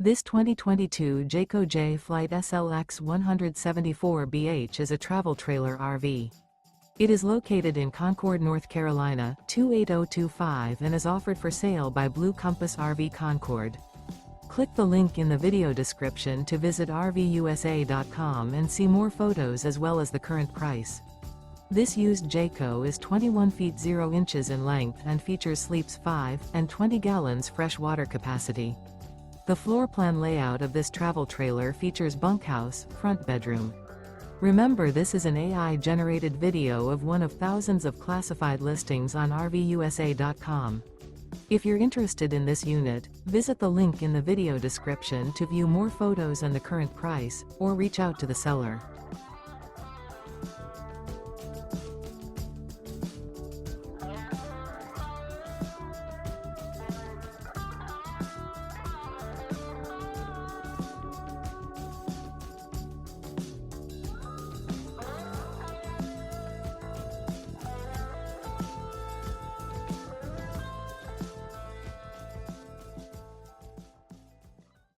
This 2022 Jayco Jay Flight SLX 174BH is a travel trailer RV. It is located in Concord, North Carolina, 28025 and is offered for sale by Blue Compass RV Concord. Click the link in the video description to visit RVUSA.com and see more photos as well as the current price. This used Jayco is 21 feet 0 inches in length and features sleeps 5 and 20 gallons fresh water capacity. The floor plan layout of this travel trailer features bunkhouse, front bedroom. Remember, this is an AI-generated video of one of thousands of classified listings on RVUSA.com. If you're interested in this unit, visit the link in the video description to view more photos and the current price, or reach out to the seller.